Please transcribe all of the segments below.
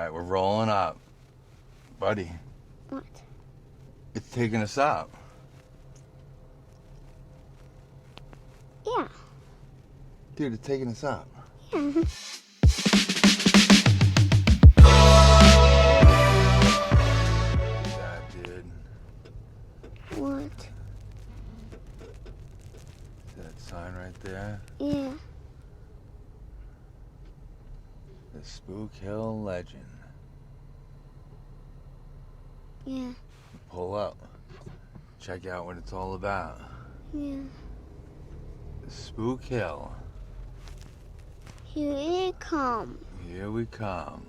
right, we're rolling up. Buddy. What? It's taking us up. Yeah. Dude, it's taking us up. Yeah. Yeah, dude. What? See that sign right there? Yeah. The Spook Hill legend. Yeah. Pull up. Check out what it's all about. Yeah. The Spook Hill. Here it comes. Here we come.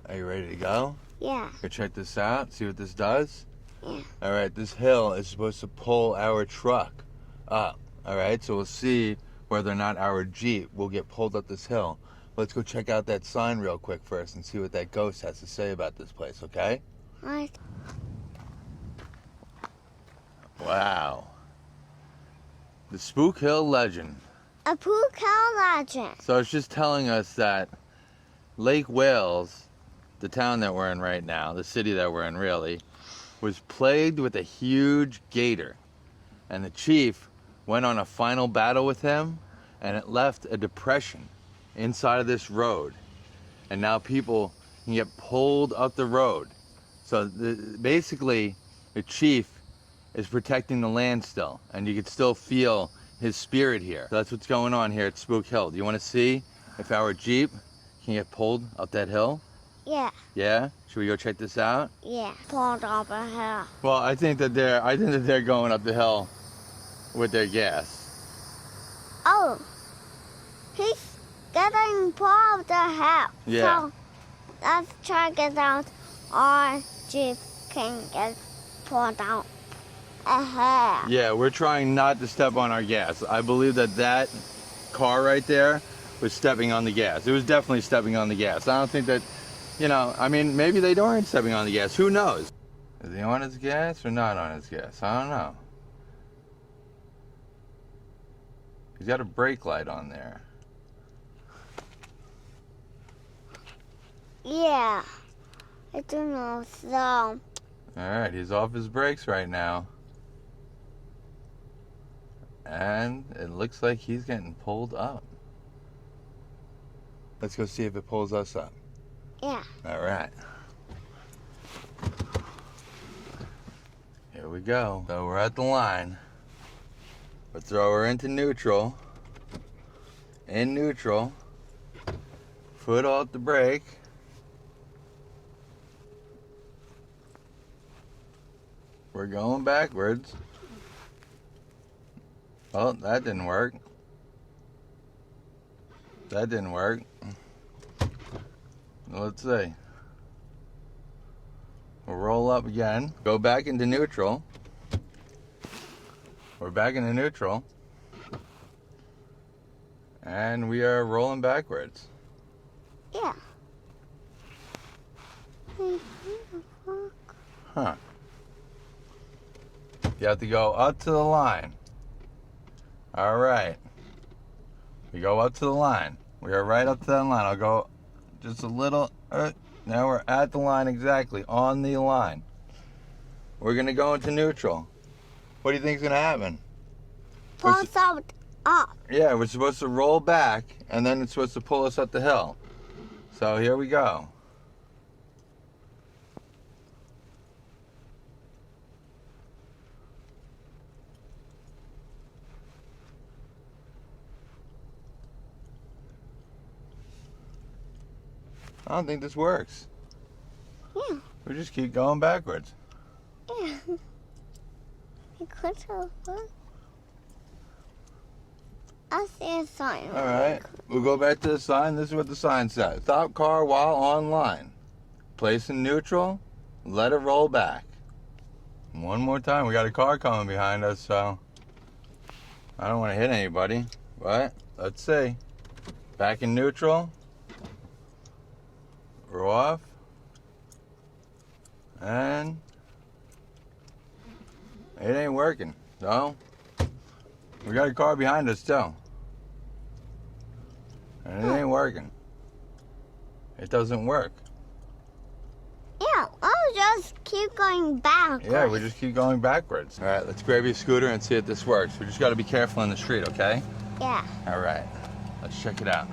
Are you ready to go? Yeah. Go check this out, see what this does? Yeah. Alright, this hill is supposed to pull our truck up. Alright, so we'll see whether or not our Jeep will get pulled up this hill. Let's go check out that sign real quick first and see what that ghost has to say about this place, okay? What? Wow. The Spook Hill legend. A Spook Hill legend. So it's just telling us that Lake Wales, the town that we're in right now, the city that we're in really, was plagued with a huge gator. And the chief went on a final battle with him, and it left a depression inside of this road. And now people can get pulled up the road. So basically, the chief is protecting the land still, and you can still feel his spirit here. So that's what's going on here at Spook Hill. Do you want to see if our Jeep can get pulled up that hill? Yeah. Yeah? Should we go check this out? Yeah. Pulled up a hill. Well, I think that they're going up the hill with their gas. Oh. He's getting pulled up the hill. Yeah. So let's check it out. Our Jeep can get pulled out a hill. Yeah, we're trying not to step on our gas. I believe that car right there was stepping on the gas. It was definitely stepping on the gas. I don't think that, I mean, maybe they aren't stepping on the gas. Who knows? Is he on his gas or not on his gas? I don't know. He's got a brake light on there. Yeah. I don't know, so. All right, he's off his brakes right now. And it looks like he's getting pulled up. Let's go see if it pulls us up. Yeah. All right. Here we go. So we're at the line. We'll throw her into neutral. In neutral. Foot off the brake. We're going backwards. Oh, that didn't work. That didn't work. Let's see. We'll roll up again. Go back into neutral. We're back into neutral. And we are rolling backwards. Yeah. Huh. You have to go up to the line. All right. We go up to the line. We are right up to that line. I'll go just a little. Now we're at the line exactly, on the line. We're going to go into neutral. What do you think is going to happen? Pull us up. Yeah, we're supposed to roll back, and then it's supposed to pull us up the hill. So here we go. I don't think this works. Yeah. We just keep going backwards. Yeah. It could have worked. I see a sign. All right. We'll go back to the sign. This is what the sign says. Stop car while on line. Place in neutral. Let it roll back. One more time. We got a car coming behind us, so I don't want to hit anybody. But let's see. Back in neutral. We're off. And it ain't working. So we got a car behind us too. And it ain't working. It doesn't work. Yeah, I'll just keep going backwards. Yeah, we just keep going backwards. All right, let's grab your scooter and see if this works. We just got to be careful in the street, okay? Yeah. All right, let's check it out.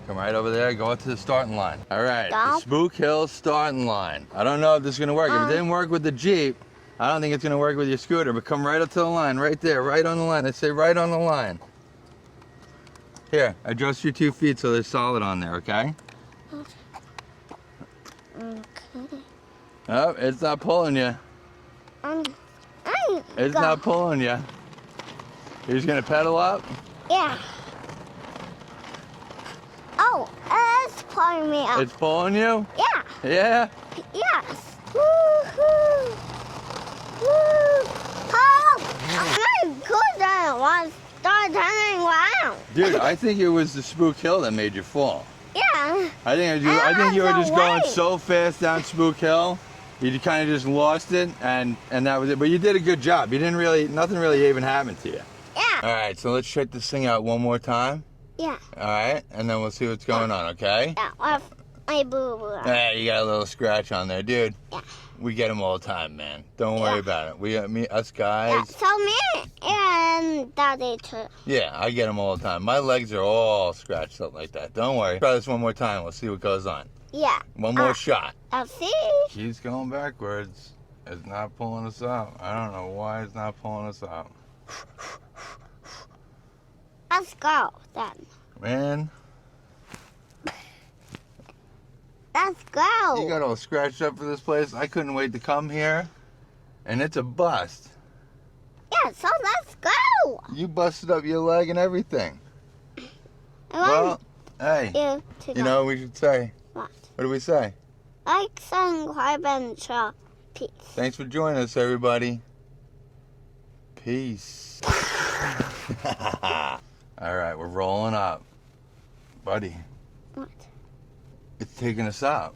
Come right over there, go up to the starting line. All right, the Stop. Spook Hill starting line. I don't know if this is gonna work. If it didn't work with the Jeep, I don't think it's gonna work with your scooter, but come right up to the line, right there, right on the line. I say right on the line. Here, adjust your 2 feet so they're solid on there, okay? Okay. Oh, it's not pulling you. It's not pulling you. You're just gonna pedal up? Yeah. Oh, it's pulling me up. It's pulling you? Yeah. Yeah? Yes. Woohoo. Woo. Oh, my goodness, was start turning around. Dude, I think it was the Spook Hill that made you fall. Yeah. I think you were just going Right. so fast down Spook Hill, you kind of just lost it, and that was it. But you did a good job. You didn't really, nothing really even happened to you. Yeah. All right, so let's check this thing out one more time. Yeah. All right, and then we'll see what's going on, okay? Yeah. With my boo-boo. Yeah, you got a little scratch on there, dude. Yeah. We get them all the time, man. Don't worry Yeah. about it. Us Yeah. guys. So me and Daddy too. Yeah, I get them all the time. My legs are all scratched up like that. Don't worry. Try this one more time. We'll see what goes on. Yeah. One more shot. I'll see. She's going backwards. It's not pulling us up. I don't know why it's not pulling us up. Let's go then. Man, Let's go. you got all scratched up for this place. I couldn't wait to come here. And it's a bust. Yeah, so let's go. You busted up your leg and everything. I Well, want hey, you to you go. know what we should say? What? What do we say? Like, subscribe, and share. Peace. Thanks for joining us, everybody. Peace. All right, we're rolling up. Buddy, What? it's taking us up.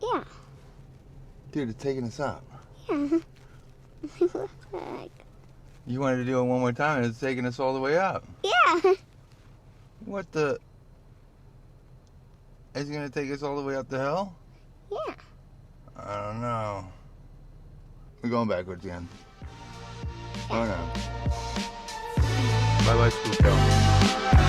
Yeah. Dude, it's taking us up. Yeah. You wanted to do it one more time, and it's taking us all the way up. Yeah. What the? Is it going to take us all the way up the hill? Yeah. I don't know. We're going backwards again. Oh no. Bye-bye, Spook Hill.